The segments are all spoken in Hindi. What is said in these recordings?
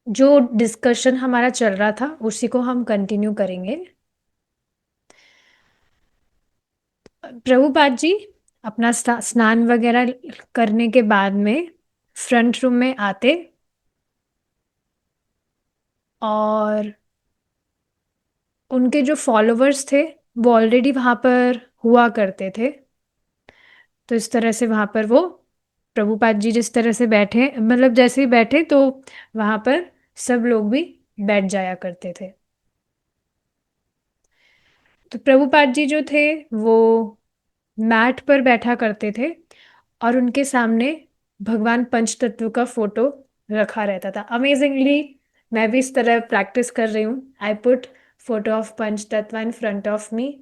जो डिस्कशन हमारा चल रहा था उसी को हम कंटिन्यू करेंगे। प्रभुपाद जी अपना स्नान वगैरह करने के बाद में फ्रंट रूम में आते और उनके जो फॉलोअर्स थे वो ऑलरेडी वहाँ पर हुआ करते थे। तो इस तरह से वहाँ पर वो प्रभुपाद जी जिस तरह से बैठे, मतलब जैसे ही बैठे तो वहाँ पर सब लोग भी बैठ जाया करते थे। तो प्रभुपाद जी जो थे वो मैट पर बैठा करते थे और उनके सामने भगवान पंचतत्व का फोटो रखा रहता था। अमेजिंगली मैं भी इस तरह प्रैक्टिस कर रही हूँ। आई पुट फोटो ऑफ पंचतत्व in front of me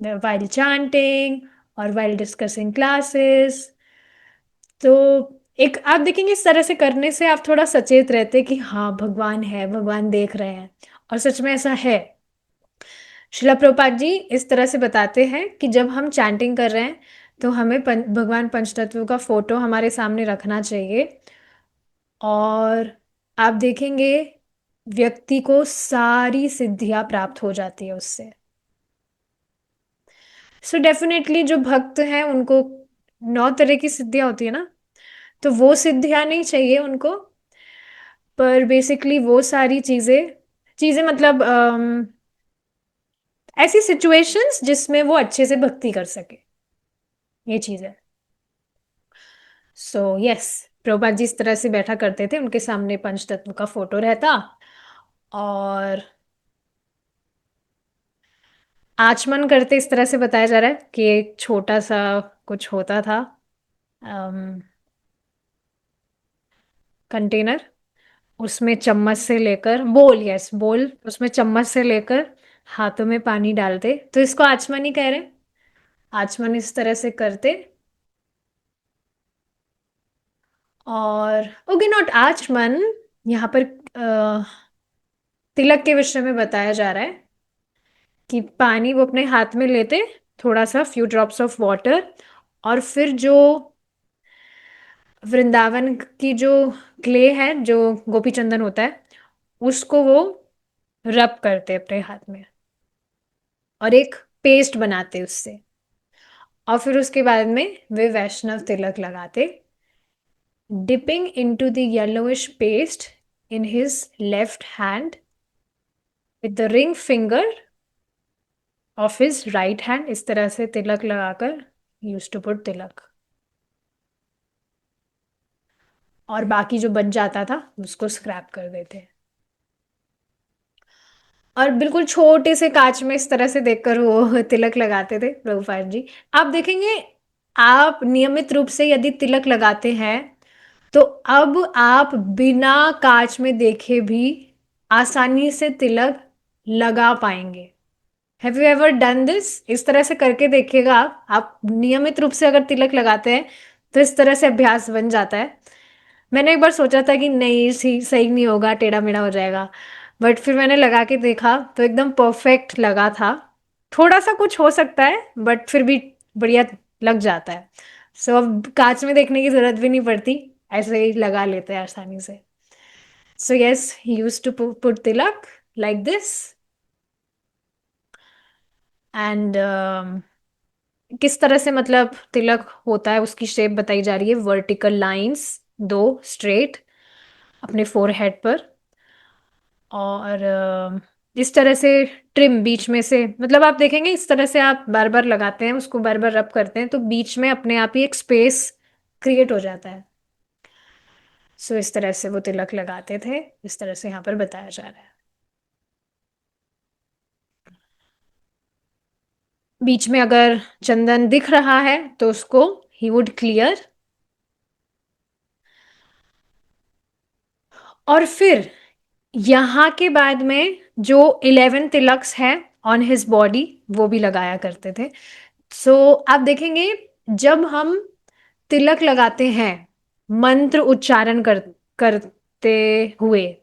while chanting और while discussing classes। तो एक आप देखेंगे इस तरह से करने से आप थोड़ा सचेत रहते कि हाँ भगवान है, भगवान देख रहे हैं। और सच में ऐसा है। शिला प्रभुपाद जी इस तरह से बताते हैं कि जब हम चैंटिंग कर रहे हैं तो हमें भगवान पंचतत्व का फोटो हमारे सामने रखना चाहिए। और आप देखेंगे व्यक्ति को सारी सिद्धियां प्राप्त हो जाती है उससे। सो डेफिनेटली जो भक्त हैं उनको 9 तरह की सिद्धियां होती है ना, तो वो सिद्धियां नहीं चाहिए उनको। पर बेसिकली वो सारी चीजें चीजें मतलब ऐसी सिचुएशंस जिसमें वो अच्छे से भक्ति कर सके, ये चीज है। सो यस, प्रभुपाद जी इस तरह से बैठा करते थे, उनके सामने पंचतत्व का फोटो रहता और आचमन करते। इस तरह से बताया जा रहा है कि एक छोटा सा कुछ होता था कंटेनर, उसमें चम्मच से लेकर बोल, यस बोल, उसमें चम्मच से लेकर हाथों में पानी डालते, तो इसको आचमन ही कह रहे हैं। आचमन इस तरह से करते। और ओके, नॉट आचमन, यहाँ पर तिलक के विषय में बताया जा रहा है कि पानी वो अपने हाथ में लेते, थोड़ा सा फ्यू ड्रॉप्स ऑफ वाटर, और फिर जो वृंदावन की जो क्ले है, जो गोपी चंदन होता है, उसको वो रब करते अपने हाथ में और एक पेस्ट बनाते उससे। और फिर उसके बाद में वे वैष्णव तिलक लगाते, dipping into the yellowish paste in his left hand with the ring finger of his right hand। इस तरह से तिलक लगाकर used to put तिलक, और बाकी जो बच जाता था उसको स्क्रैप कर देते। और बिल्कुल छोटे से कांच में इस तरह से देखकर वो तिलक लगाते थे प्रभुपाद जी। आप देखेंगे, आप नियमित रूप से यदि तिलक लगाते हैं तो अब आप बिना कांच में देखे भी आसानी से तिलक लगा पाएंगे। Have you ever done this? इस तरह से करके देखिएगा। आप नियमित रूप से अगर तिलक लगाते हैं तो इस तरह से अभ्यास बन जाता है। मैंने एक बार सोचा था कि नहीं, सही सही नहीं होगा, टेढ़ा मेढ़ा हो जाएगा, बट फिर मैंने लगा के देखा तो एकदम परफेक्ट लगा था। थोड़ा सा कुछ हो सकता है बट फिर भी बढ़िया लग जाता है। सो अब कांच में देखने की जरूरत भी नहीं पड़ती, ऐसे ही लगा लेते हैं आसानी से। So yes, he used to put tilak like this. And किस तरह से मतलब तिलक होता है उसकी शेप बताई जा रही है। वर्टिकल लाइंस, दो स्ट्रेट अपने फोरहेड पर, और इस तरह से ट्रिम बीच में से, मतलब आप देखेंगे इस तरह से आप बार बार लगाते हैं उसको, बार बार रब करते हैं तो बीच में अपने आप ही एक स्पेस क्रिएट हो जाता है। सो इस तरह से वो तिलक लगाते थे, इस तरह से यहाँ पर बताया जा रहा है। बीच में अगर चंदन दिख रहा है तो उसको ही वुड क्लियर। और फिर यहाँ के बाद में जो 11 तिलक्स हैं ऑन हिज बॉडी वो भी लगाया करते थे। सो आप देखेंगे जब हम तिलक लगाते हैं मंत्र उच्चारण करते हुए,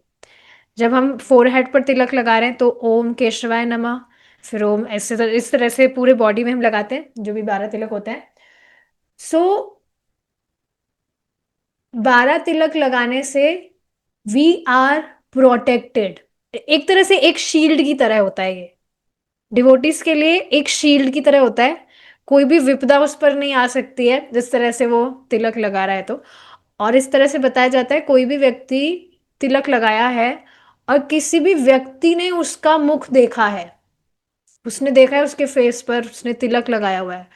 जब हम फोरहेड पर तिलक लगा रहे हैं तो ओम केशवाय नमः, फिर ओम, ऐसे इस तरह से पूरे बॉडी में हम लगाते हैं जो भी 12 तिलक होते हैं। सो 12 तिलक लगाने से वी आर प्रोटेक्टेड। एक तरह से एक शील्ड की तरह होता है ये, डिवोटीज के लिए एक शील्ड की तरह होता है। कोई भी विपदा उस पर नहीं आ सकती है, जिस तरह से वो तिलक लगा रहा है तो। और इस तरह से बताया जाता है, कोई भी व्यक्ति तिलक लगाया है और किसी भी व्यक्ति ने उसका मुख देखा है, उसने देखा है उसके फेस पर उसने तिलक लगाया हुआ है,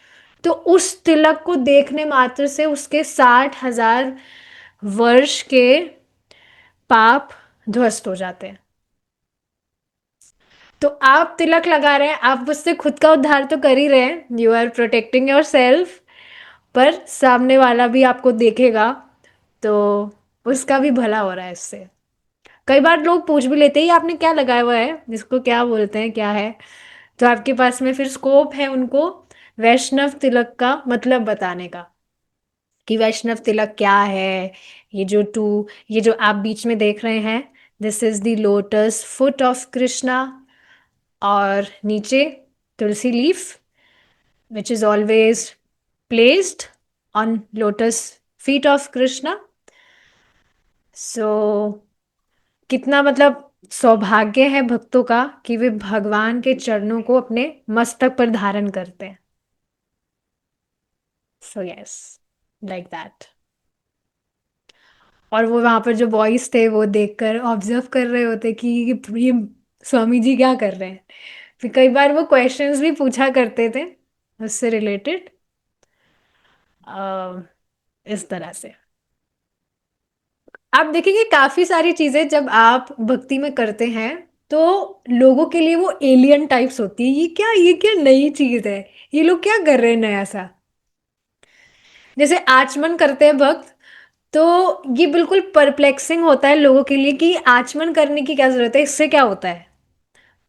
तो उस तिलक को देखने मात्र से उसके 60,000 वर्ष के पाप ध्वस्त हो जाते हैं। तो आप तिलक लगा रहे हैं, आप उससे खुद का उद्धार तो कर ही रहे हैं, you are protecting yourself, पर सामने वाला भी आपको देखेगा तो उसका भी भला हो रहा है इससे। कई बार लोग पूछ भी लेते हैं, "ये आपने क्या लगाया हुआ है, जिसको क्या बोलते हैं, क्या है?" तो आपके पास में फिर स्कोप है उनको वैष्णव तिलक का मतलब बताने का, कि वैष्णव तिलक क्या है। ये जो आप बीच में देख रहे हैं, this is the lotus foot of Krishna, और नीचे tulsi leaf which is always placed on lotus feet of Krishna. So कितना मतलब सौभाग्य है भक्तों का कि वे भगवान के चरणों को अपने मस्तक पर धारण करते हैं। So yes, like that. और वो वहां पर जो बॉयज थे वो देखकर ऑब्जर्व कर रहे होते कि ये स्वामी जी क्या कर रहे हैं। फिर कई बार वो क्वेश्चंस भी पूछा करते थे उससे रिलेटेड, इस तरह से। आप देखेंगे काफी सारी चीजें जब आप भक्ति में करते हैं तो लोगों के लिए वो एलियन टाइप्स होती है, ये क्या नई चीज है, ये लोग क्या कर रहे हैं नया सा। जैसे आचमन करते हैं भक्त, तो ये बिल्कुल परप्लेक्सिंग होता है लोगों के लिए कि आचमन करने की क्या जरूरत है, इससे क्या होता है।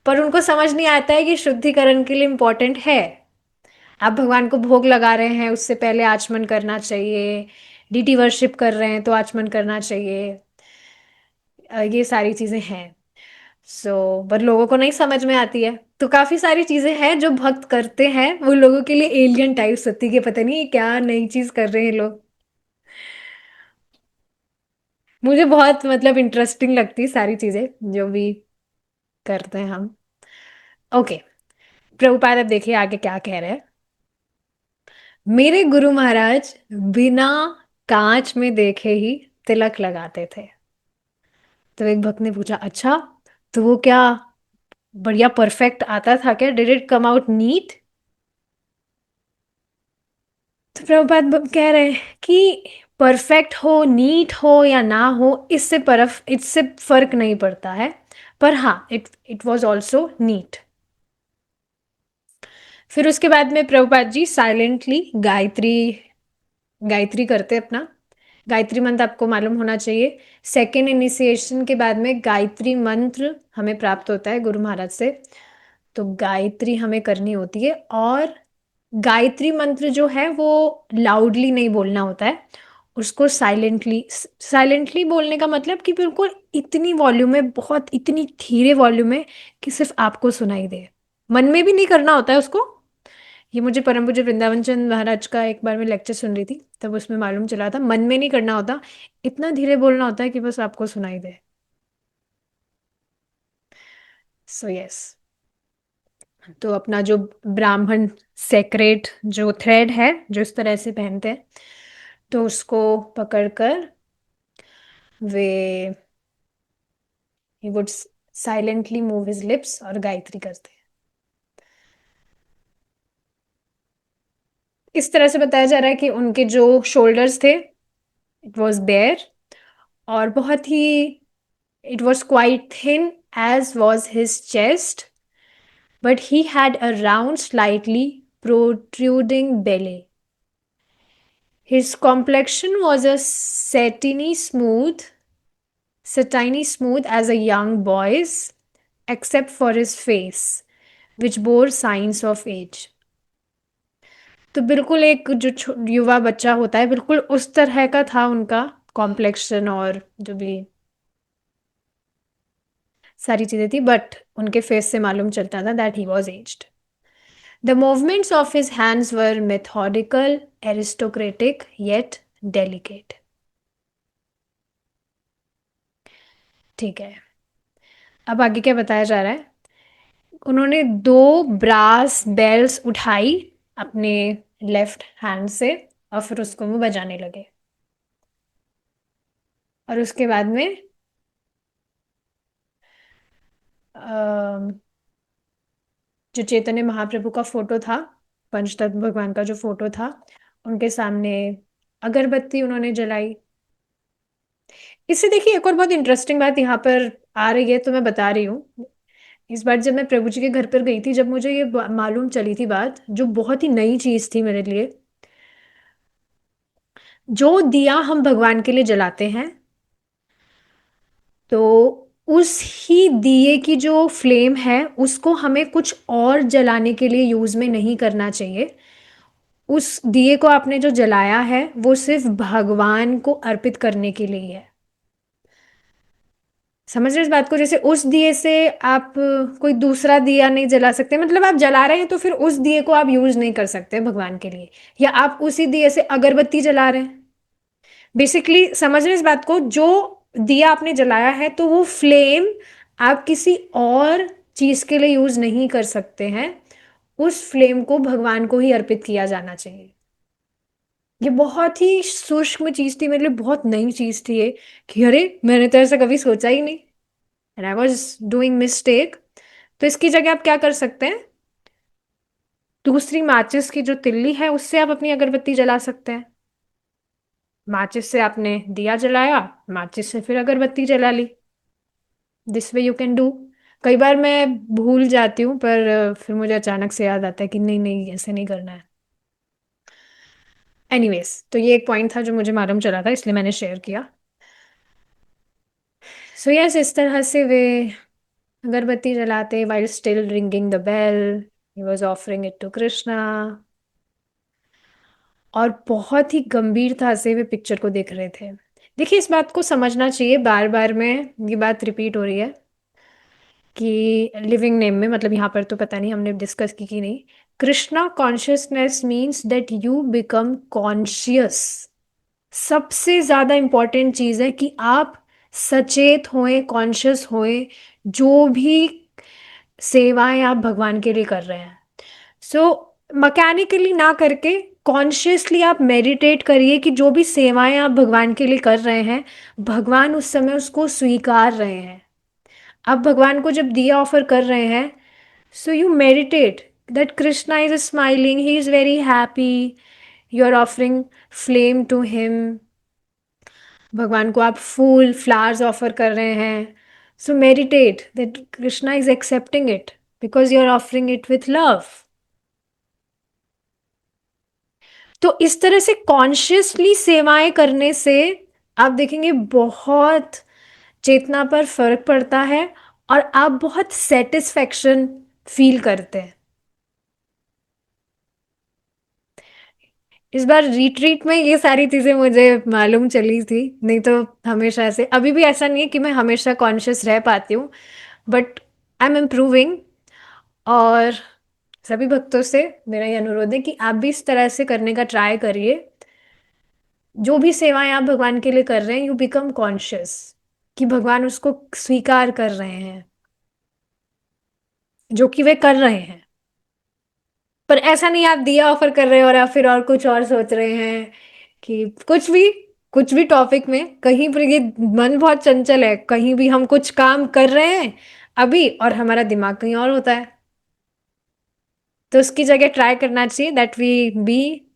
पर उनको समझ नहीं आता है कि शुद्धिकरण के लिए इम्पोर्टेंट है। आप भगवान को भोग लगा रहे हैं, उससे पहले आचमन करना चाहिए। डीटी वर्शिप कर रहे हैं तो आचमन करना चाहिए। ये सारी चीजें हैं। सो पर लोगों को नहीं समझ में आती है, तो काफी सारी चीजें हैं जो भक्त करते हैं, वो लोगों के लिए एलियन टाइप्स होती है कि पता नहीं ये क्या नई चीज कर रहे हैं लोग। मुझे बहुत मतलब इंटरेस्टिंग लगती है सारी चीजें जो भी करते हैं हम। ओके, प्रभुपाद अब देखिए आगे क्या कह रहे हैं। मेरे गुरु महाराज बिना कांच में देखे ही तिलक लगाते थे। तो एक भक्त ने पूछा, अच्छा, तो वो क्या बढ़िया परफेक्ट आता था क्या, did it come out neat? तो प्रभुपाद कह रहे हैं कि परफेक्ट हो, नीट हो या ना हो, इससे फर्क नहीं पड़ता है। पर हाँ, it it was also neat. फिर उसके बाद में प्रभुपाद जी साइलेंटली गायत्री गायत्री करते अपना। गायत्री मंत्र आपको मालूम होना चाहिए, सेकेंड इनिशिएशन के बाद में गायत्री मंत्र हमें प्राप्त होता है गुरु महाराज से। तो गायत्री हमें करनी होती है, और गायत्री मंत्र जो है वो लाउडली नहीं बोलना होता है, उसको साइलेंटली साइलेंटली बोलने का मतलब कि बिल्कुल इतनी वॉल्यूम में, बहुत इतनी धीरे वॉल्यूम में कि सिर्फ आपको सुनाई दे। मन में भी नहीं करना होता है उसको। ये मुझे परम पूज्य वृंदावन चंद महाराज का एक बार मैं लेक्चर सुन रही थी, तब उसमें मालूम चला था, मन में नहीं करना होता, इतना धीरे बोलना होता है कि बस आपको सुनाई दे। सो यस, तो अपना जो ब्राह्मण सेक्रेट जो थ्रेड है जो इस तरह से पहनते हैं, तो उसको पकड़कर वे he would silently move his lips और गायत्री करते हैं। इस तरह से बताया जा रहा है कि उनके जो शोल्डर्स थे, इट वॉज बेयर, और बहुत ही it was quite thin, as was his chest, but he had a round, slightly protruding belly. His complexion was a satiny smooth as a young boy's, except for his face, which bore signs of age. तो बिल्कुल एक जो युवा बच्चा होता है, बिल्कुल उस तरह का था उनका कॉम्प्लेक्शन, और जो भी सारी चीजें थी, बट उनके फेस से मालूम चलता था that he was aged. The movements of his hands were methodical, aristocratic, yet delicate. ठीक है, अब आगे क्या बताया जा रहा है। उन्होंने दो ब्रास बेल्स उठाई अपने लेफ्ट हैंड से और फिर उसको वो बजाने लगे। और उसके बाद में अम, जो चैतन्य महाप्रभु का फोटो था, पंचतत्व भगवान का जो फोटो था, उनके सामने अगरबत्ती उन्होंने जलाई। इससे देखिए एक और बहुत इंटरेस्टिंग बात यहाँ पर आ रही है, तो मैं बता रही हूँ। इस बार जब मैं प्रभु जी के घर पर गई थी, जब मुझे ये मालूम चली थी बात, जो बहुत ही नई चीज थी मेरे लिए। जो दिया हम भगवान के लिए जलाते हैं, तो उस ही दिए की जो फ्लेम है उसको हमें कुछ और जलाने के लिए यूज में नहीं करना चाहिए। उस दिए को आपने जो जलाया है वो सिर्फ भगवान को अर्पित करने के लिए ही है। समझ रहे हैं इस बात को? जैसे उस दिए से आप कोई दूसरा दिया नहीं जला सकते, मतलब आप जला रहे हैं तो फिर उस दिए को आप यूज नहीं कर सकते भगवान के लिए। या आप उसी दिए से अगरबत्ती जला रहे हैं, बेसिकली समझ रहे हैं इस बात को? जो दिया आपने जलाया है तो वो फ्लेम आप किसी और चीज के लिए यूज नहीं कर सकते हैं। उस फ्लेम को भगवान को ही अर्पित किया जाना चाहिए। ये बहुत ही सूक्ष्म चीज थी मेरे लिए, बहुत नई चीज थी ये, कि अरे मैंने तो ऐसा कभी सोचा ही नहीं, and I was doing mistake. तो इसकी जगह आप क्या कर सकते हैं, दूसरी माचिस की जो तिल्ली है उससे आप अपनी अगरबत्ती जला सकते हैं। माचिस से आपने दिया जलाया, माचिस से फिर अगरबत्ती जला ली। This way you can do. कई बार मैं भूल जाती हूँ, पर फिर मुझे अचानक से याद आता है कि नहीं नहीं ऐसे नहीं करना है। एनीवेज, तो ये एक पॉइंट था जो मुझे मालूम चला था, इसलिए मैंने शेयर किया। सो यस, इस तरह से वे अगरबत्ती जलाते while still ringing the bell, he was offering it to Krishna. और बहुत ही गंभीरता से वे पिक्चर को देख रहे थे। देखिए इस बात को समझना चाहिए, बार बार में ये बात रिपीट हो रही है कि लिविंग नेम में, मतलब यहाँ पर तो पता नहीं हमने डिस्कस की कि नहीं। Krishna consciousness means that you become conscious. सबसे ज्यादा इंपॉर्टेंट चीज है कि आप सचेत होएं, कॉन्शियस होएं, जो भी सेवाएं आप भगवान के लिए कर रहे हैं। सो मैकेनिकली ना करके कॉन्शियसली आप मेडिटेट करिए कि जो भी सेवाएं आप भगवान के लिए कर रहे हैं, भगवान उस समय उसको स्वीकार रहे हैं। आप भगवान को जब दिया ऑफर कर रहे हैं, so you meditate that Krishna is smiling, he is very happy, you are offering flame to him. भगवान को आप फूल फ्लावर्स ऑफर कर रहे हैं, so meditate that Krishna is accepting it because you are offering it with love. तो इस तरह से कॉन्शियसली सेवाएं करने से आप देखेंगे बहुत चेतना पर फर्क पड़ता है, और आप बहुत सेटिस्फेक्शन फील करते हैं। इस बार रिट्रीट में ये सारी चीजें मुझे मालूम चली थी, नहीं तो हमेशा से, अभी भी ऐसा नहीं है कि मैं हमेशा कॉन्शियस रह पाती हूँ, बट आई एम इम्प्रूविंग। और सभी भक्तों से मेरा ये अनुरोध है कि आप भी इस तरह से करने का ट्राई करिए। जो भी सेवाएं आप भगवान के लिए कर रहे हैं, यू बिकम कॉन्शियस कि भगवान उसको स्वीकार कर रहे हैं जो कि वे कर रहे हैं। पर ऐसा नहीं आप दिया ऑफर कर रहे हैं और आप फिर और कुछ और सोच रहे हैं कि कुछ भी टॉपिक में कहीं पर ये मन बहुत चंचल है, कहीं भी हम कुछ काम कर रहे हैं अभी और हमारा दिमाग कहीं और होता है। तो उसकी जगह ट्राई करना चाहिए that we be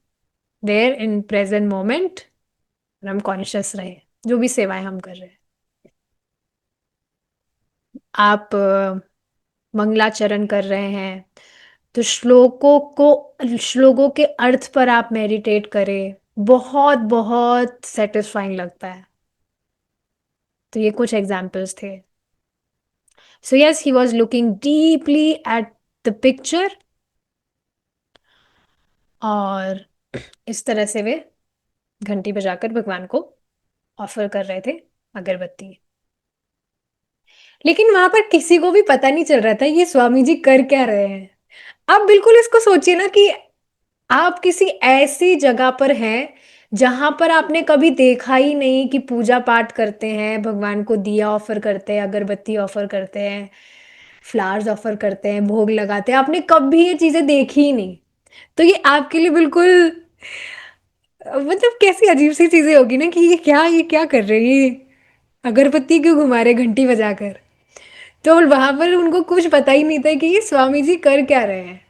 there in present moment, और हम कॉन्शियस रहे जो भी सेवाएं हम कर रहे हैं। आप मंगलाचरण कर रहे हैं तो श्लोकों के अर्थ पर आप मेडिटेट करें, बहुत बहुत सेटिस्फाइंग लगता है। तो ये कुछ एग्जाम्पल्स थे। सो yes, he was looking deeply at the picture, और इस तरह से वे घंटी बजाकर भगवान को ऑफर कर रहे थे अगरबत्ती। लेकिन वहां पर किसी को भी पता नहीं चल रहा था ये स्वामी जी कर क्या रहे हैं। आप बिल्कुल इसको सोचिए ना कि आप किसी ऐसी जगह पर हैं जहाँ पर आपने कभी देखा ही नहीं कि पूजा पाठ करते हैं, भगवान को दिया ऑफर करते हैं, अगरबत्ती ऑफर करते हैं, फ्लावर्स ऑफर करते हैं, भोग लगाते हैं, आपने कभी ये चीजें देखी ही नहीं। तो ये आपके लिए बिल्कुल मतलब कैसी अजीब सी चीजें होगी ना कि ये क्या कर रहे हैं, ये अगरबत्ती क्यों घुमा रहे घंटी बजाकर। तो वहां पर उनको कुछ पता ही नहीं था कि ये स्वामी जी कर क्या रहे हैं,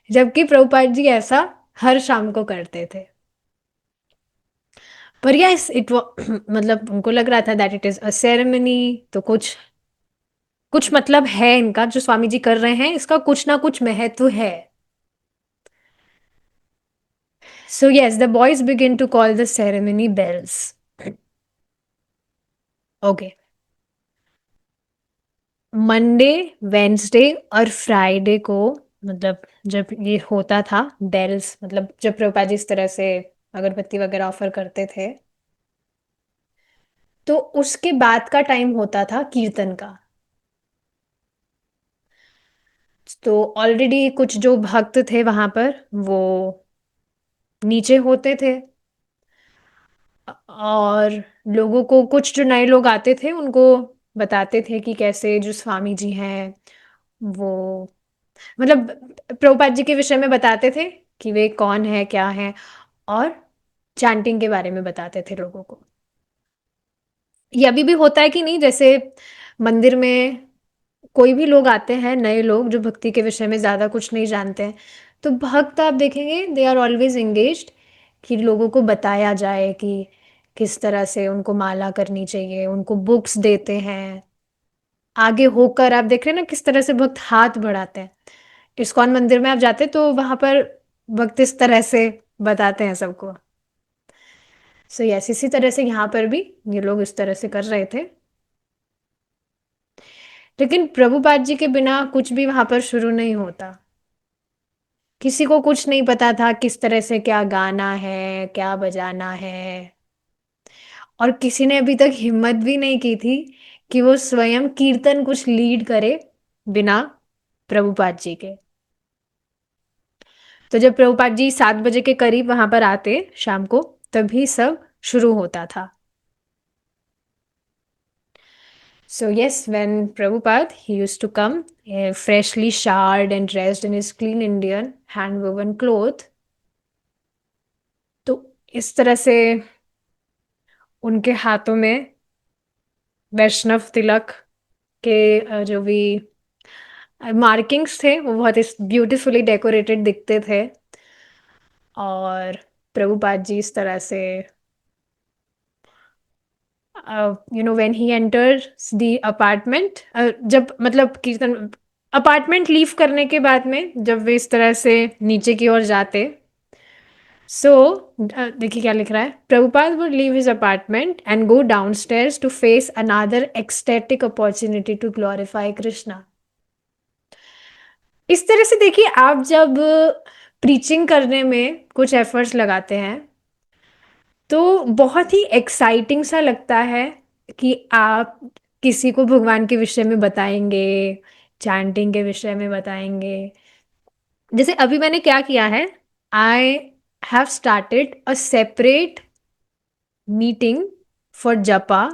जबकि प्रभुपाद जी ऐसा हर शाम को करते थे। पर यस इट मतलब उनको लग रहा था that it is a ceremony, तो कुछ कुछ मतलब है इनका जो स्वामी जी कर रहे हैं, इसका कुछ ना कुछ महत्व है। So yes the boys begin to call the ceremony bells. Okay. Monday, Wednesday और फ्राइडे को, मतलब जब ये होता था बेल्स, मतलब जब प्रभुपाद जी इस तरह से अगरबत्ती वगैरह ऑफर करते थे, तो उसके बाद का टाइम होता था कीर्तन का। तो ऑलरेडी कुछ जो भक्त थे वहां पर वो नीचे होते थे, और लोगों को, कुछ जो नए लोग आते थे उनको बताते थे कि कैसे जो स्वामी जी हैं वो, मतलब प्रभुपाद जी के विषय में बताते थे कि वे कौन है क्या है, और चैंटिंग के बारे में बताते थे लोगों को। ये अभी भी होता है कि नहीं, जैसे मंदिर में कोई भी लोग आते हैं नए लोग जो भक्ति के विषय में ज़्यादा कुछ नहीं जानते हैं, तो भक्त आप देखेंगे दे आर ऑलवेज एंगेज्ड कि लोगों को बताया जाए कि किस तरह से उनको माला करनी चाहिए, उनको बुक्स देते हैं। आगे होकर आप देख रहे हैं ना किस तरह से भक्त हाथ बढ़ाते हैं। इस्कॉन मंदिर में आप जाते तो वहां पर भक्त इस तरह से बताते हैं सबको। सो यस इसी तरह से यहाँ पर भी ये लोग इस तरह से कर रहे थे। लेकिन प्रभुपाद जी के बिना कुछ भी वहां पर शुरू नहीं होता। किसी को कुछ नहीं पता था किस तरह से क्या गाना है, क्या बजाना है, और किसी ने अभी तक हिम्मत भी नहीं की थी कि वो स्वयं कीर्तन कुछ लीड करे बिना प्रभुपाद जी के। तो जब प्रभुपाद जी 7 बजे के करीब वहां पर आते शाम को, तभी सब शुरू होता था। So yes, when Prabhupada, he used to come freshly showered and dressed in his clean Indian hand-woven cloth, तो इस तरह से उनके हाथों में वैष्णव तिलक के जो भी मार्किंग्स थे वो बहुत इस ब्यूटीफुली डेकोरेटेड दिखते थे। और प्रभुपाद जी इस तरह से when he enters the apartment, जब मतलब कीर्तन अपार्टमेंट लीव करने के बाद में जब वे इस तरह से नीचे की ओर जाते, सो देखिए क्या लिख रहा है, Prabhupada would leave his apartment and go downstairs to face another ecstatic opportunity to glorify Krishna. इस तरह से देखिए आप जब प्रीचिंग करने में कुछ एफर्ट्स लगाते हैं तो बहुत ही एक्साइटिंग सा लगता है कि आप किसी को भगवान के विषय में बताएंगे, चैंटिंग के विषय में बताएंगे। जैसे अभी मैंने क्या किया है, I have started a separate meeting for जपा,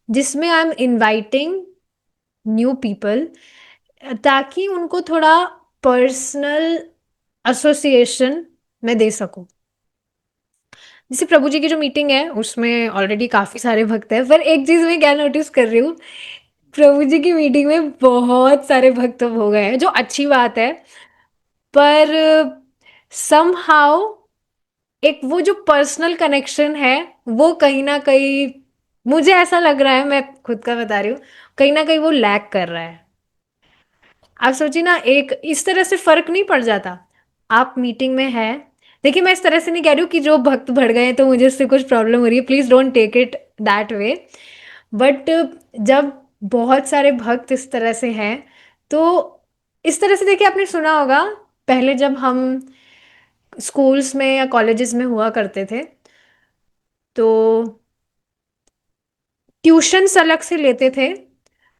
जिसमें आई एम इनवाइटिंग न्यू पीपल, ताकि उनको थोड़ा पर्सनल एसोसिएशन में दे सकूं। जैसे प्रभु जी की जो मीटिंग है उसमें ऑलरेडी काफी सारे भक्त हैं, पर एक चीज मैं क्या नोटिस कर रही हूँ, प्रभु जी की मीटिंग में बहुत सारे भक्त हो गए हैं, जो अच्छी बात है। पर समहाउ एक वो जो पर्सनल कनेक्शन है वो कहीं ना कहीं, मुझे ऐसा लग रहा है, मैं खुद का बता रही हूँ, कहीं ना कहीं वो लैक कर रहा है। आप सोचिए ना, एक इस तरह से फर्क नहीं पड़ जाता। आप मीटिंग में है, देखिए मैं इस तरह से नहीं कह रही हूँ कि जो भक्त बढ़ गए हैं तो मुझे उससे कुछ प्रॉब्लम हो रही है, please don't take it that way. But जब बहुत सारे भक्त इस तरह से हैं, तो इस तरह से देखिए आपने सुना होगा, पहले जब हम स्कूल्स में या कॉलेजेस में हुआ करते थे तो ट्यूशन्स अलग से लेते थे,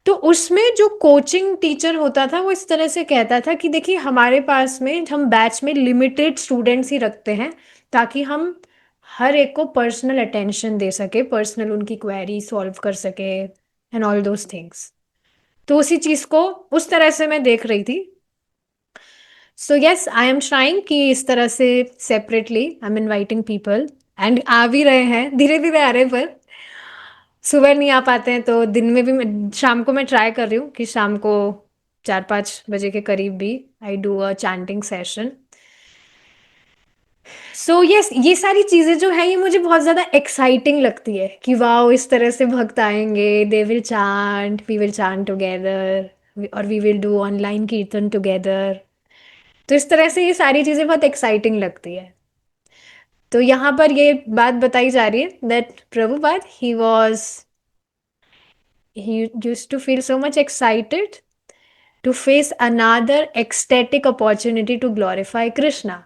तो उसमें जो कोचिंग टीचर होता था वो इस तरह से कहता था कि देखिए हमारे पास में हम बैच में लिमिटेड स्टूडेंट्स ही रखते हैं ताकि हम हर एक को पर्सनल अटेंशन दे सके, पर्सनल उनकी क्वेरी सॉल्व कर सके एंड ऑल दोज थिंग्स। तो उसी चीज़ को उस तरह से मैं देख रही थी। So yes, I am trying कि इस तरह से separately I am inviting people, and आ भी रहे हैं, धीरे धीरे आ रहे हैं, पर सुबह नहीं आ पाते हैं तो दिन में भी शाम को मैं ट्राई कर रही हूँ कि शाम को 4-5 बजे के करीब भी I do a chanting session. So yes, ये सारी चीज़ें जो है ये मुझे बहुत ज़्यादा एक्साइटिंग लगती है कि वाह इस तरह से भक्त आएंगे, they will chant, we will chant together और we will do online kirtan together. तो इस तरह से ये सारी चीज़ें बहुत एक्साइटिंग लगती है। तो यहाँ पर ये बात बताई जा रही है that Prabhupada he used to feel so much excited to face another ecstatic opportunity to glorify Krishna।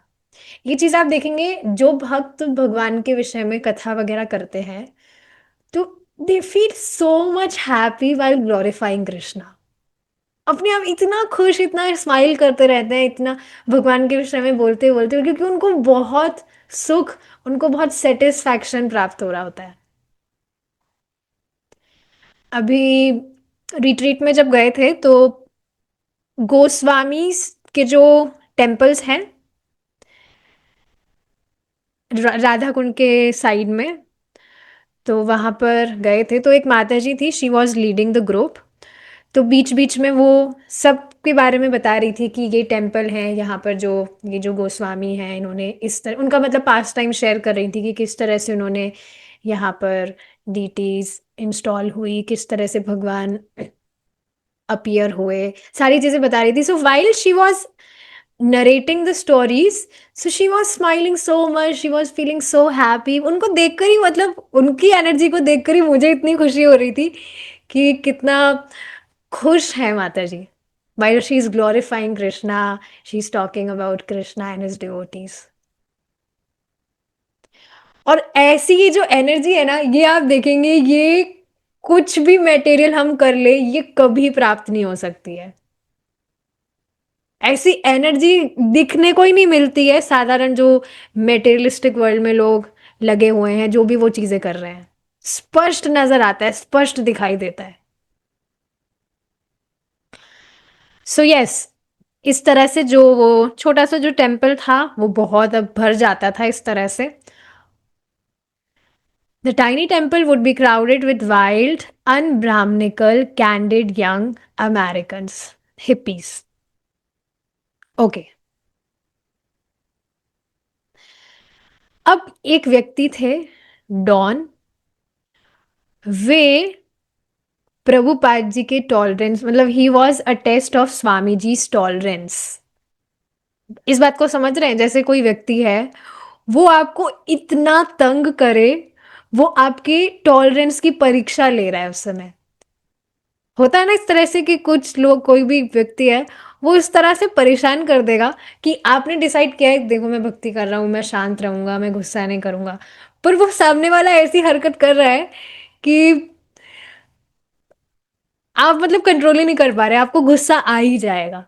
ये चीज आप देखेंगे जो भक्त भगवान के विषय में कथा वगैरह करते हैं तो they feel so much happy while glorifying Krishna. अपने आप इतना खुश, इतना स्माइल करते रहते हैं, इतना भगवान के विषय में बोलते बोलते, क्योंकि उनको बहुत सुख, उनको बहुत सेटिस्फैक्शन प्राप्त हो रहा होता है। अभी रिट्रीट में जब गए थे तो गोस्वामी के जो टेम्पल्स हैं राधा कुंड के साइड में, तो वहाँ पर गए थे तो एक माता जी थी, she was leading the group. तो बीच बीच में वो सब के बारे में बता रही थी कि ये टेम्पल है यहाँ पर, जो ये जो गोस्वामी हैं इन्होंने इस तरह उनका मतलब पास टाइम शेयर कर रही थी कि किस तरह से उन्होंने यहाँ पर डीटीज इंस्टॉल हुई, किस तरह से भगवान अपीयर हुए, सारी चीज़ें बता रही थी। So while she was narrating the stories, so she was smiling so much, she was feeling so happy। उनको देखकर ही, मतलब उनकी एनर्जी को देखकर ही मुझे इतनी खुशी हो रही थी कि कितना खुश है माता जी। while she is glorifying Krishna, she is talking about Krishna and his devotees। और ऐसी ही जो एनर्जी है ना, ये आप देखेंगे ये कुछ भी मटेरियल हम कर ले ये कभी प्राप्त नहीं हो सकती है। ऐसी एनर्जी दिखने को ही नहीं मिलती है साधारण जो मेटेरियलिस्टिक वर्ल्ड में लोग लगे हुए हैं, जो भी वो चीजें कर रहे हैं, स्पष्ट नजर आता है, स्पष्ट दिखाई देता है। सो यस, इस तरह से जो वो छोटा सा जो टेम्पल था वो बहुत अब भर जाता था इस तरह से। The tiny temple would be crowded with wild unbrahmanical candid young American hippies. Okay, अब एक व्यक्ति थे डॉन, वे प्रभुपाद जी के टॉलरेंस, मतलब he was a test of Swami ji tolerance. इस बात को समझ रहे हैं, जैसे कोई व्यक्ति है वो आपको इतना तंग करे, वो आपके टॉलरेंस की परीक्षा ले रहा है उस समय। होता है ना इस तरह से कि कुछ लोग, कोई भी व्यक्ति है वो इस तरह से परेशान कर देगा कि आपने डिसाइड किया है देखो मैं भक्ति कर रहा हूँ, मैं शांत रहूंगा, मैं गुस्सा नहीं करूंगा, पर वो सामने वाला ऐसी हरकत कर रहा है कि आप मतलब कंट्रोल ही नहीं कर पा रहे, आपको गुस्सा आ ही जाएगा।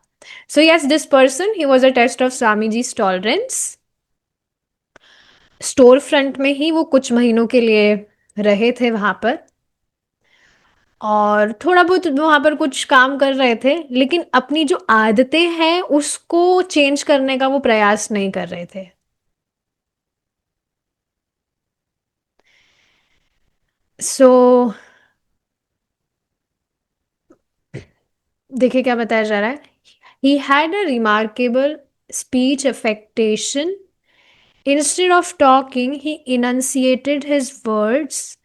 So yes, this person he was a test of Swami ji tolerance. Store front में ही वो कुछ महीनों के लिए रहे थे वहां पर, और थोड़ा बहुत वहां पर कुछ काम कर रहे थे, लेकिन अपनी जो आदतें हैं उसको चेंज करने का वो प्रयास नहीं कर रहे थे। सो देखिए क्या बताया जा रहा है। He had a remarkable speech affectation. Instead of talking, he enunciated his words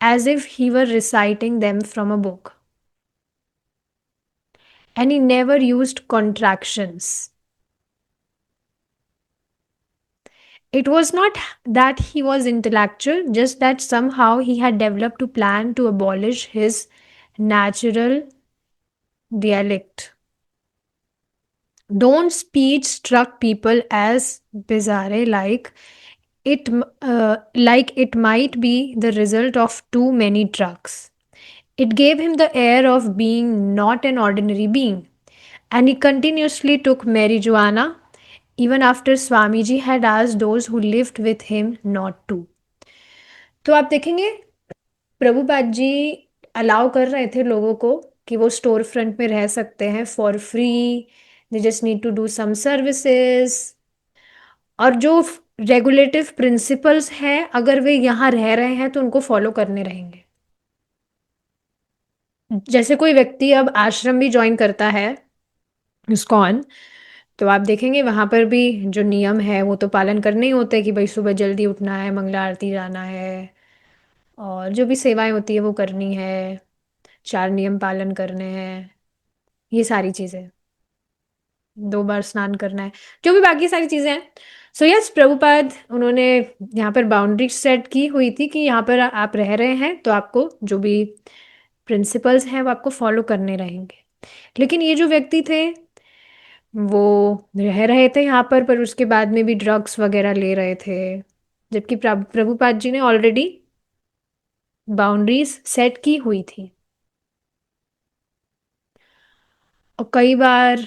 as if he were reciting them from a book. And he never used contractions. It was not that he was intellectual, just that somehow he had developed a plan to abolish his natural dialect. Don't speech struck people as bizarre, it like it might be the result of too many drugs. It gave him the air of being not an ordinary being. And he continuously took marijuana even after Swamiji had asked those who lived with him not to. तो आप देखेंगे प्रभुपाद जी अलाउ कर रहे थे लोगों को कि वो स्टोर फ्रंट में रह सकते हैं for free, they just need to do some services, और जो रेगुलेटिव प्रिंसिपल्स हैं अगर वे यहाँ रह रहे हैं तो उनको फॉलो करने रहेंगे। जैसे कोई व्यक्ति अब आश्रम भी ज्वाइन करता है इस्कॉन, तो आप देखेंगे वहाँ पर भी जो नियम है वो तो पालन करने ही होते हैं कि भाई सुबह जल्दी उठना है, मंगला आरती जाना है, और जो भी सेवाएं होती है वो करनी है, चार नियम पालन करने हैं, ये सारी चीज़ें, 2 बार स्नान करना है, जो भी बाकी सारी चीज़ें हैं। सो यस, प्रभुपाद उन्होंने यहाँ पर बाउंड्री सेट की हुई थी कि यहाँ पर आप रह रहे हैं तो आपको जो भी प्रिंसिपल्स हैं वो आपको फॉलो करने रहेंगे। लेकिन ये जो व्यक्ति थे वो रह रहे थे यहाँ पर उसके बाद में भी ड्रग्स वगैरह ले रहे थे, जबकि प्रभुपाद जी ने ऑलरेडी बाउंड्रीज सेट की हुई थी। और कई बार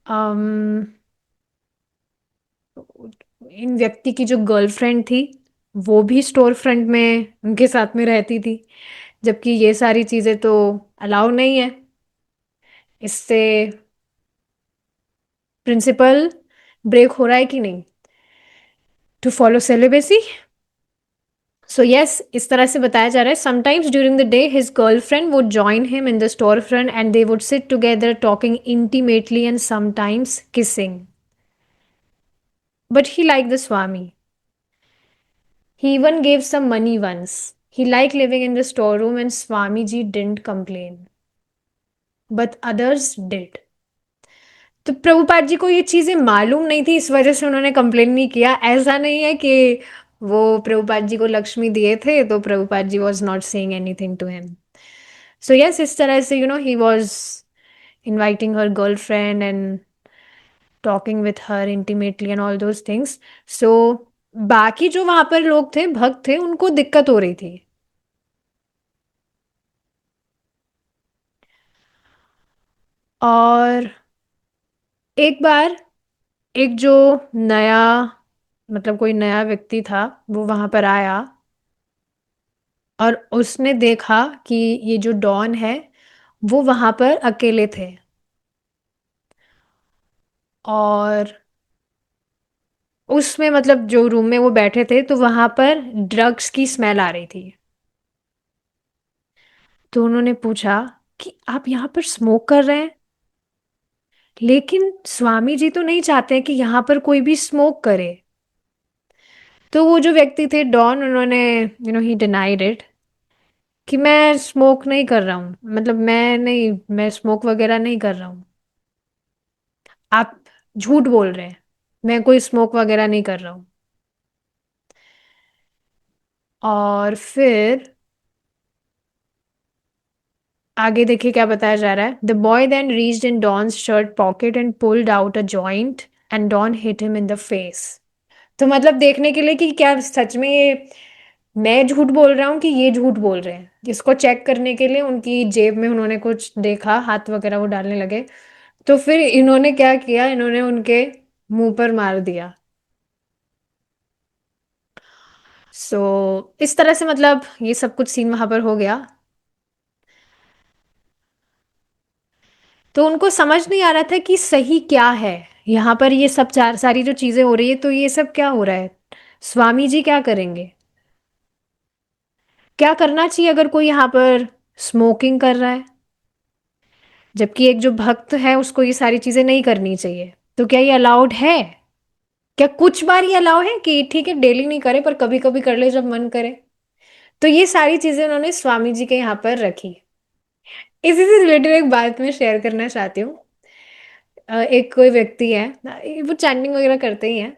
अम, इन व्यक्ति की जो गर्लफ्रेंड थी वो भी स्टोर फ्रंट में उनके साथ में रहती थी, जबकि ये सारी चीज़ें तो अलाउ नहीं है। इससे प्रिंसिपल ब्रेक हो रहा है कि नहीं, to follow celibacy. So yes, इस तरह से बताया जा रहा है sometimes during the day his girlfriend would join him in the store front and they would sit together talking intimately and sometimes kissing, but he like the Swami. He even gave some money once. He liked living in the storeroom and Swamiji didn't complain. But others did. तो प्रभुपाद जी को ये चीज़ें मालूम नहीं थी, इस वजह से उन्होंने कंप्लेन नहीं किया। ऐसा नहीं है कि वो प्रभुपाद जी को लक्ष्मी दिए थे तो Prabhupada ji was not saying anything to him. So yes, इस तरह से he was inviting her girlfriend and talking with her intimately and all those things. So बाकी जो वहां पर लोग थे, भक्त थे, उनको दिक्कत हो रही थी। और एक बार एक जो नया, मतलब कोई नया व्यक्ति था, वो वहां पर आया और उसने देखा कि ये जो डॉन है वो वहां पर अकेले थे, और उसमें मतलब जो रूम में वो बैठे थे तो वहां पर ड्रग्स की स्मेल आ रही थी। तो उन्होंने पूछा कि आप यहाँ पर स्मोक कर रहे हैं, लेकिन स्वामी जी तो नहीं चाहते हैं कि यहाँ पर कोई भी स्मोक करे। तो वो जो व्यक्ति थे डॉन, उन्होंने ही डिनाइड इट कि मैं स्मोक नहीं कर रहा हूँ, मतलब मैं स्मोक वगैरह नहीं कर रहा हूँ, आप झूठ बोल रहे हैं, मैं कोई स्मोक वगैरह नहीं कर रहा हूँ। और फिर आगे देखिए क्या बताया जा रहा है। The boy then reached in Don's shirt pocket and pulled out a joint and Don hit him in the face. तो मतलब देखने के लिए कि क्या सच में ये मैं झूठ बोल रहा हूँ कि ये झूठ बोल रहे हैं, इसको चेक करने के लिए उनकी जेब में उन्होंने कुछ देखा, हाथ वगैरह वो डालने लगे। तो फिर इन्होंने क्या किया, इन्होंने उनके मुंह पर मार दिया। इस तरह से मतलब ये सब कुछ सीन वहां पर हो गया। तो उनको समझ नहीं आ रहा था कि सही क्या है यहाँ पर, ये सब चार सारी जो चीजें हो रही है, तो ये सब क्या हो रहा है, स्वामी जी क्या करेंगे, क्या करना चाहिए अगर कोई यहाँ पर स्मोकिंग कर रहा है, जबकि एक जो भक्त है उसको ये सारी चीजें नहीं करनी चाहिए। तो क्या ये अलाउड है, क्या कुछ बार ये अलाउ है कि ठीक है डेली नहीं करे पर कभी कभी कर ले जब मन करे। तो ये सारी चीजें उन्होंने स्वामी जी के यहाँ पर रखी। इसी से रिलेटेड एक बात मैं शेयर करना चाहती हूँ। एक कोई व्यक्ति है, वो चैंटिंग वगैरह करते ही हैं,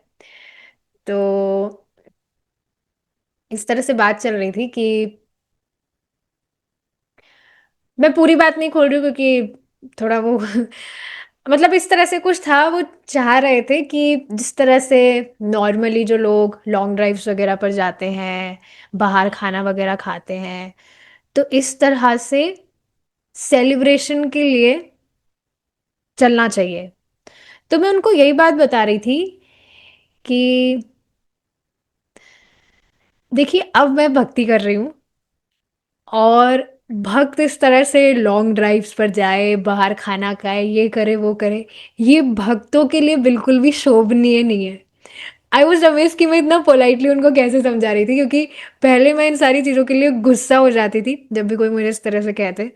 तो इस तरह से बात चल रही थी कि मैं पूरी बात नहीं खोल रही हूँ क्योंकि थोड़ा वो मतलब इस तरह से कुछ था, वो चाह रहे थे कि जिस तरह से नॉर्मली जो लोग लॉन्ग ड्राइव्स वगैरह पर जाते हैं, बाहर खाना वगैरह खाते हैं, तो इस तरह से सेलिब्रेशन के लिए चलना चाहिए। तो मैं उनको यही बात बता रही थी कि देखिए अब मैं भक्ति कर रही हूँ, और भक्त इस तरह से लॉन्ग ड्राइव्स पर जाए, बाहर खाना खाए, ये करे वो करे, ये भक्तों के लिए बिल्कुल भी शोभनीय नहीं है। आई वॉज अमेज कि मैं इतना पोलाइटली उनको कैसे समझा रही थी, क्योंकि पहले मैं इन सारी चीज़ों के लिए गुस्सा हो जाती थी जब भी कोई मुझे इस तरह से कहते।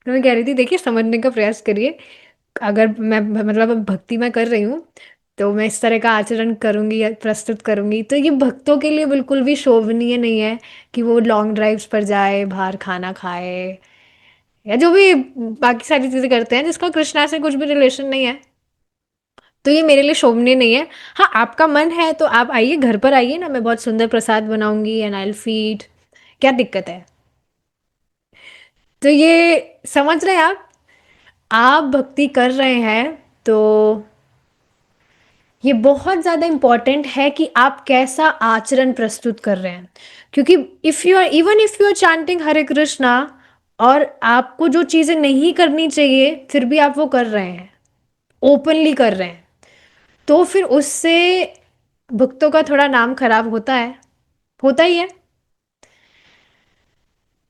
तो मैं कह रही थी देखिए समझने का प्रयास करिए, अगर मैं मतलब अब भक्ति मैं कर रही हूँ तो मैं इस तरह का आचरण करूँगी या प्रस्तुत करूँगी तो ये भक्तों के लिए बिल्कुल भी शोभनीय नहीं है कि वो लॉन्ग ड्राइव्स पर जाए, बाहर खाना खाए, या जो भी बाकी सारी चीज़ें करते हैं जिसका कृष्णा से कुछ भी रिलेशन नहीं है। तो ये मेरे लिए शोभनीय नहीं है। हाँ, आपका मन है तो आप आइए, घर पर आइए ना, मैं बहुत सुंदर प्रसाद बनाऊंगी एंड आई विल फीड। क्या दिक्कत है? तो ये समझ रहे हैं आप भक्ति कर रहे हैं तो ये बहुत ज़्यादा इम्पॉर्टेंट है कि आप कैसा आचरण प्रस्तुत कर रहे हैं। क्योंकि if you are even if you are chanting Hare Krishna और आपको जो चीज़ें नहीं करनी चाहिए फिर भी आप वो कर रहे हैं, ओपनली कर रहे हैं, तो फिर उससे भक्तों का थोड़ा नाम खराब होता है, होता ही है।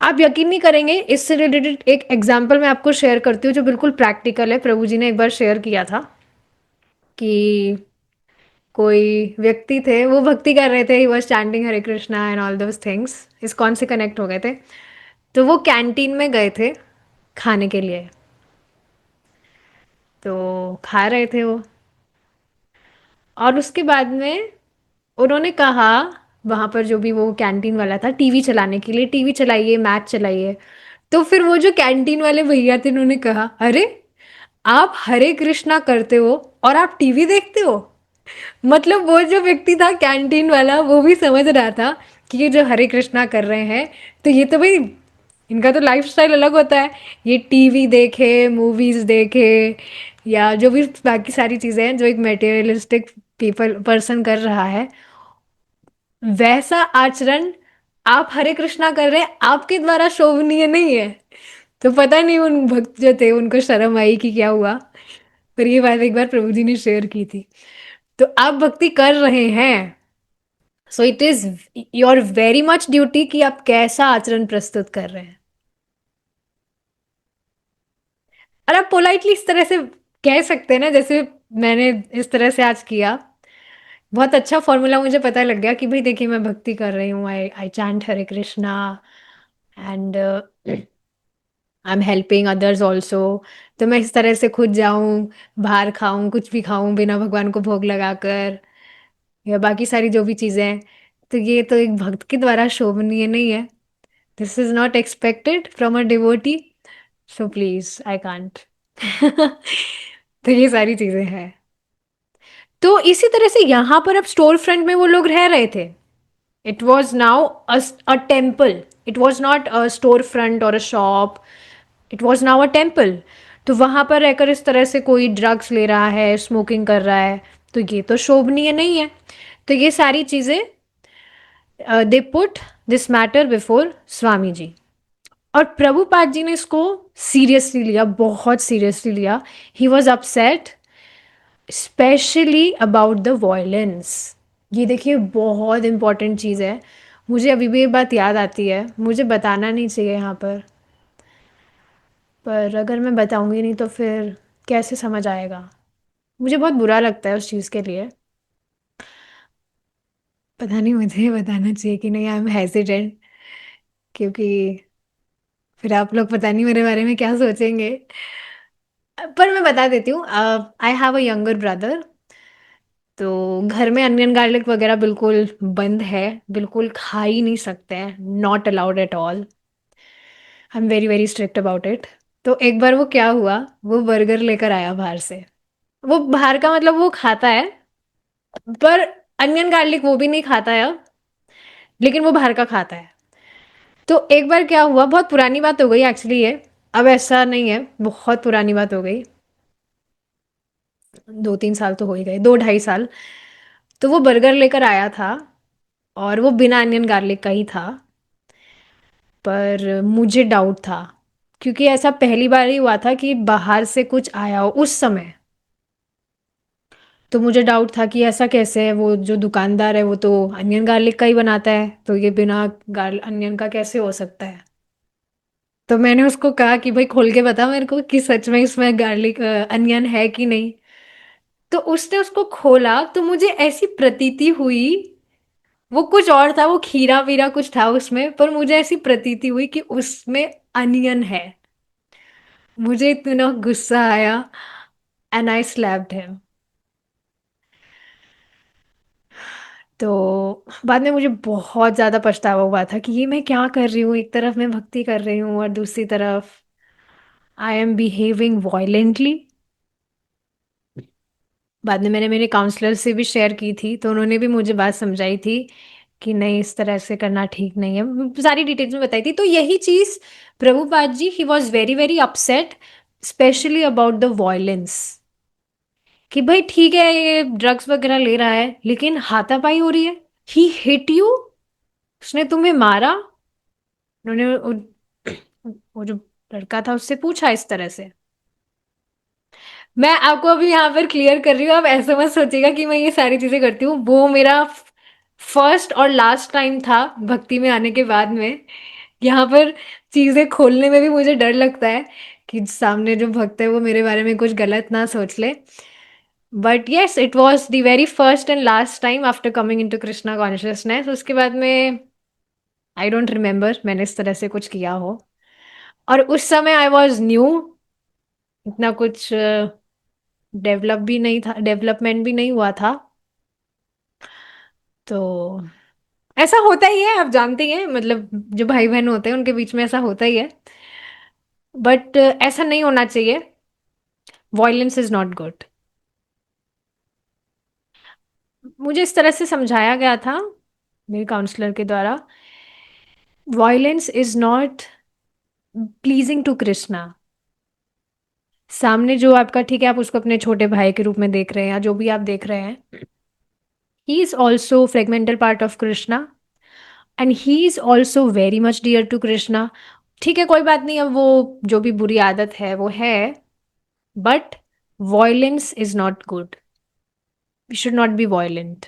आप यकीन नहीं करेंगे, इससे रिलेटेड एक एग्जाम्पल मैं आपको शेयर करती हूँ जो बिल्कुल प्रैक्टिकल है। प्रभु जी ने एक बार शेयर किया था कि कोई व्यक्ति थे, वो भक्ति कर रहे थे, he was chanting Hare Krishna and all those things, ISKCON से कनेक्ट हो गए थे। तो वो कैंटीन में गए थे खाने के लिए, तो खा रहे थे वो, और उसके बाद में उन्होंने कहा, वहाँ पर जो भी वो कैंटीन वाला था, टीवी चलाने के लिए, टीवी चलाइए, मैच चलाइए। तो फिर वो जो कैंटीन वाले भैया थे उन्होंने कहा, अरे आप हरे कृष्णा करते हो और आप टीवी देखते हो। मतलब वो जो व्यक्ति था कैंटीन वाला वो भी समझ रहा था कि ये जो हरे कृष्णा कर रहे हैं तो ये तो भाई इनका तो लाइफस्टाइल अलग होता है, ये टीवी देखे, मूवीज देखे, या जो भी बाकी सारी चीज़ें हैं जो एक मटेरियलिस्टिक पीपल पर्सन कर रहा है, वैसा आचरण आप हरे कृष्णा कर रहे हैं आपके द्वारा शोभनीय नहीं है। तो पता नहीं उन भक्त जो थे उनको शर्म आई कि क्या हुआ, पर ये बात एक बार प्रभु जी ने शेयर की थी। तो आप भक्ति कर रहे हैं, so it is your very much duty कि आप कैसा आचरण प्रस्तुत कर रहे हैं। और आप पोलाइटली इस तरह से कह सकते हैं ना, जैसे मैंने इस तरह से आज किया। बहुत अच्छा फॉर्मूला मुझे पता लग गया कि भाई देखिए मैं भक्ति कर रही हूँ, I I chant Hare Krishna and I am helping others also. तो मैं इस तरह से खुद जाऊं, बाहर खाऊं, कुछ भी खाऊं बिना भगवान को भोग लगाकर, या बाकी सारी जो भी चीज़ें हैं, तो ये तो एक भक्त के द्वारा शोभनीय नहीं है। This is not expected from a devotee, so please I can't. तो ये सारी चीज़ें हैं। तो इसी तरह से यहाँ पर अब स्टोर फ्रंट में वो लोग रह रहे थे। It was now a temple, it was not a store front और a shop, it was now a temple. तो वहाँ पर रहकर इस तरह से कोई ड्रग्स ले रहा है, स्मोकिंग कर रहा है, तो ये तो शोभनीय नहीं है। तो ये सारी चीज़ें they put this matter before Swami ji. और प्रभुपाद जी ने इसको सीरियसली लिया, बहुत सीरियसली लिया। He was upset specially about the violence. ये देखिए बहुत इंपॉर्टेंट चीज़ है, मुझे अभी भी ये बात याद आती है, मुझे बताना नहीं चाहिए यहाँ पर अगर मैं बताऊंगी नहीं तो फिर कैसे समझ आएगा। मुझे बहुत बुरा लगता है उस चीज़ के लिए। पता नहीं मुझे बताना चाहिए कि नहीं, आई एम हेजिटेंट, क्योंकि फिर आप लोग पता नहीं मेरे बारे में क्या सोचेंगे। पर मैं बता देती हूँ, I have a younger brother. तो घर में अनियन गार्लिक वगैरह बिल्कुल बंद है, बिल्कुल खा ही नहीं सकते हैं, not allowed at all. I am very very strict about it. तो एक बार वो क्या हुआ, वो बर्गर लेकर आया बाहर से। वो बाहर का मतलब वो खाता है, पर अनियन गार्लिक वो भी नहीं खाता है अब, लेकिन वो बाहर का खाता है। तो एक बार क्या हुआ, बहुत पुरानी बात हो गई एक्चुअली ये, अब ऐसा नहीं है, बहुत पुरानी बात हो गई, 2-3 साल तो हो ही गए, 2-2.5 साल। तो वो बर्गर लेकर आया था और वो बिना अनियन गार्लिक का ही था। पर मुझे डाउट था क्योंकि ऐसा पहली बार ही हुआ था कि बाहर से कुछ आया हो उस समय। तो मुझे डाउट था कि ऐसा कैसे है, वो जो दुकानदार है वो तो अनियन गार्लिक का ही बनाता है, तो ये बिना गार्ल अनियन का कैसे हो सकता है। तो मैंने उसको कहा कि भाई खोल के बता मेरे को कि सच में इसमें गार्लिक अनियन है कि नहीं। तो उसने उसको खोला तो मुझे ऐसी प्रतीति हुई, वो कुछ और था, वो खीरा वीरा कुछ था उसमें, पर मुझे ऐसी प्रतीति हुई कि उसमें अनियन है। मुझे इतना गुस्सा आया एंड आई स्लैप्ड हिम। तो बाद में मुझे बहुत ज्यादा पछतावा हुआ था कि ये मैं क्या कर रही हूँ, एक तरफ मैं भक्ति कर रही हूँ और दूसरी तरफ आई एम बिहेविंग वायलेंटली। बाद में मैंने मेरे काउंसलर से भी शेयर की थी, तो उन्होंने भी मुझे बात समझाई थी कि नहीं, इस तरह से करना ठीक नहीं है, सारी डिटेल्स में बताई थी। तो यही चीज Prabhupada ji, he was very very upset, specially about the violence, कि भाई ठीक है ये ड्रग्स वगैरह ले रहा है लेकिन हाथापाई हो रही है। ही हिट यू, उसने तुम्हें मारा। उन्होंने वो जो लड़का था उससे पूछा इस तरह से। मैं आपको अभी यहाँ पर क्लियर कर रही हूँ, आप ऐसा मत सोचिएगा कि मैं ये सारी चीजें करती हूँ। वो मेरा फर्स्ट और लास्ट टाइम था भक्ति में आने के बाद में। यहाँ पर चीजें खोलने में भी मुझे डर लगता है कि सामने जो भक्त है वो मेरे बारे में कुछ गलत ना सोच ले। But yes, it was the very first and last time after coming in to Krishna consciousness. उसके बाद में आई डोंट रिमेम्बर मैंने इस तरह से कुछ किया हो। और उस समय आई वॉज न्यू, इतना कुछ डेवलप भी नहीं था, डेवलपमेंट भी नहीं हुआ था। तो ऐसा होता ही है, आप जानते ही हैं, मतलब जो भाई बहन होते हैं उनके बीच में ऐसा होता ही है। बट ऐसा नहीं होना चाहिए। Violence is not good. मुझे इस तरह से समझाया गया था मेरे काउंसलर के द्वारा, violence is not pleasing to Krishna. सामने जो आपका, ठीक है आप उसको अपने छोटे भाई के रूप में देख रहे हैं या जो भी आप देख रहे हैं, he is also fragmental part of Krishna and he is also very much dear to Krishna. ठीक है कोई बात नहीं, अब वो जो भी बुरी आदत है वो है, but violence is not good. We should not be violent.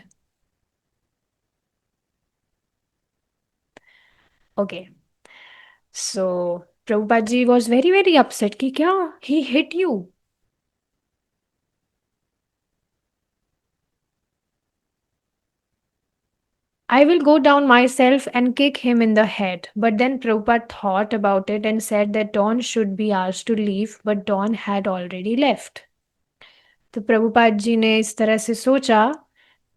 Okay, so Prabhupada ji was very very upset कि क्या he hit you. I will go down myself and kick him in the head. But then Prabhupada thought about it and said that Don should be asked to leave, but Don had already left. तो प्रभुपाद जी ने इस तरह से सोचा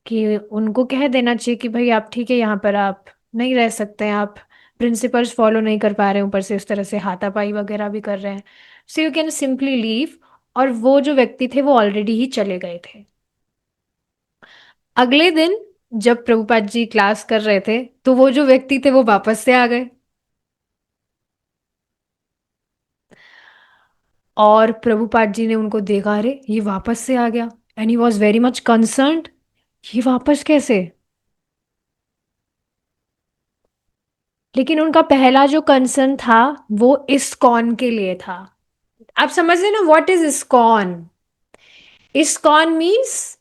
कि उनको कह देना चाहिए कि भाई आप ठीक है, यहाँ पर आप नहीं रह सकते हैं, आप प्रिंसिपल्स फॉलो नहीं कर पा रहे हैं, ऊपर से इस तरह से हाथापाई वगैरह भी कर रहे हैं, so you can simply leave. और वो जो व्यक्ति थे वो ऑलरेडी ही चले गए थे। अगले दिन जब प्रभुपाद जी क्लास कर रहे थे तो वो जो व्यक्ति थे वो वापस से आ गए, और प्रभुपाद जी ने उनको देखा, अरे ये वापस से आ गया, and he was very much concerned, ये वापस कैसे। लेकिन उनका पहला जो कंसर्न था वो इस्कॉन के लिए था। आप समझ रहे ना what is ISKCON. ISKCON means,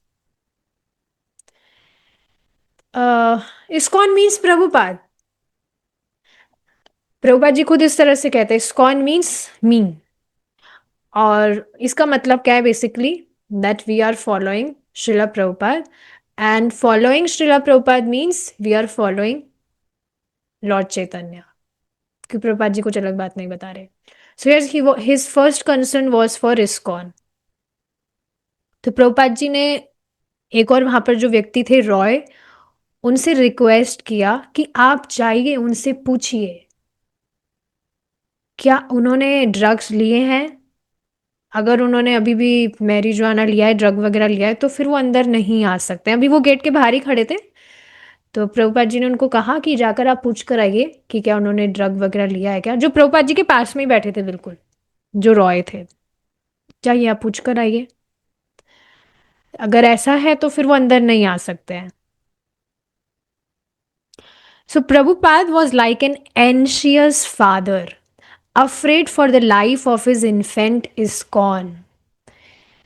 ISKCON means Prabhupada. Prabhupada ji खुद इस तरह से कहते हैं, इस्कॉन मीन्स मी। और इसका मतलब क्या है basically, that we are following Srila Prabhupada, and following Srila Prabhupada means we are following lord Chaitanya, कि प्रभुपाद जी कुछ अलग बात नहीं बता रहे। So yes, his first concern was for ISKCON. तो प्रभुपाद जी ने एक और वहां पर जो व्यक्ति थे रॉय, उनसे रिक्वेस्ट किया कि आप जाइए उनसे पूछिए क्या उन्होंने ड्रग्स लिए हैं। अगर उन्होंने अभी भी मैरिजुआना लिया है, ड्रग वगैरह लिया है, तो फिर वो अंदर नहीं आ सकते। अभी वो गेट के बाहर ही खड़े थे। तो प्रभुपाद जी ने उनको कहा कि जाकर आप पूछ कर आइए कि क्या उन्होंने ड्रग वगैरह लिया है क्या, जो प्रभुपाद जी के पास में ही बैठे थे बिल्कुल, जो रॉय थे। जाइए आप पूछ कर आइए, अगर ऐसा है तो फिर वो अंदर नहीं आ सकते हैं। So Prabhupada was like an anxious father, afraid for the life of his infant ISKCON.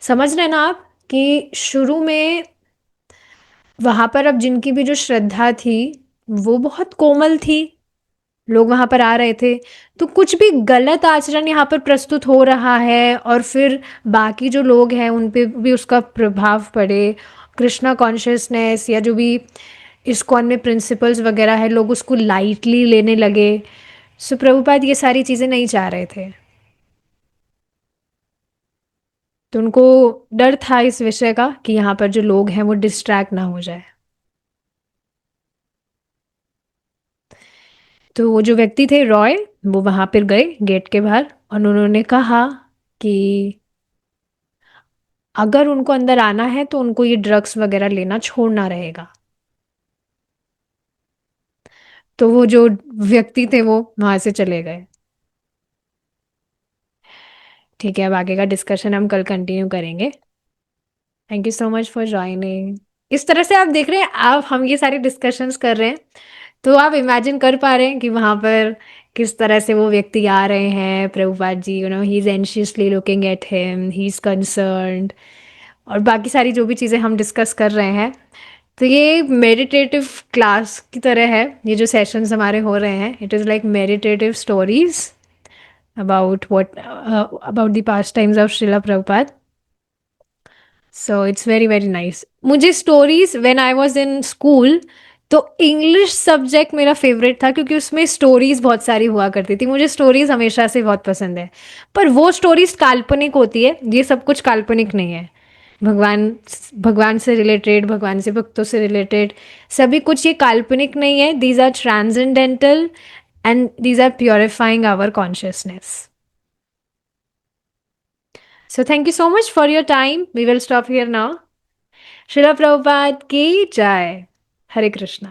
समझ रहे हैं ना आप कि शुरू में वहां पर अब जिनकी भी जो श्रद्धा थी वो बहुत कोमल थी, लोग वहां पर आ रहे थे, तो कुछ भी गलत आचरण यहाँ पर प्रस्तुत हो रहा है और फिर बाकी जो लोग हैं उन पे भी उसका प्रभाव पड़े, कृष्णा कॉन्शियसनेस या जो भी इस्कॉन में प्रिंसिपल्स वगैरह है लोग उसको लाइटली लेने लगे। सो प्रभुपाद ये सारी चीज़ें नहीं चाह रहे थे, तो उनको डर था इस विषय का कि यहाँ पर जो लोग हैं वो डिस्ट्रैक्ट ना हो जाए। तो वो जो व्यक्ति थे रॉय, वो वहां पर गए गेट के बाहर और उन्होंने कहा कि अगर उनको अंदर आना है तो उनको ये ड्रग्स वगैरह लेना छोड़ना रहेगा। तो वो जो व्यक्ति थे वो वहां से चले गए। ठीक है, अब आगे का डिस्कशन हम कल कंटिन्यू करेंगे। Thank you so much for joining. इस तरह से आप देख रहे हैं, आप हम ये सारे डिस्कशंस कर रहे हैं तो आप इमेजिन कर पा रहे हैं कि वहां पर किस तरह से वो व्यक्ति आ रहे हैं, Prabhupada ji, he is anxiously looking at him, he is concerned, और बाकी सारी जो भी चीज़ें हम डिस्कस कर रहे हैं। तो ये मेडिटेटिव क्लास की तरह है, ये जो सेशंस हमारे हो रहे हैं, it is like meditative stories about the past times of Srila Prabhupada. So it's very very nice. मुझे stories when I was in school, तो इंग्लिश सब्जेक्ट मेरा फेवरेट था क्योंकि उसमें स्टोरीज बहुत सारी हुआ करती थी, मुझे स्टोरीज हमेशा से बहुत पसंद है। पर वो स्टोरीज काल्पनिक होती है, ये सब कुछ काल्पनिक नहीं है। भगवान भगवान से रिलेटेड, भगवान से भक्तों से रिलेटेड सभी कुछ ये काल्पनिक नहीं है, these are transcendental and these are purifying our consciousness. So thank you so much for your time. We will stop here now. Srila Prabhupada ki jai. Hare Krishna.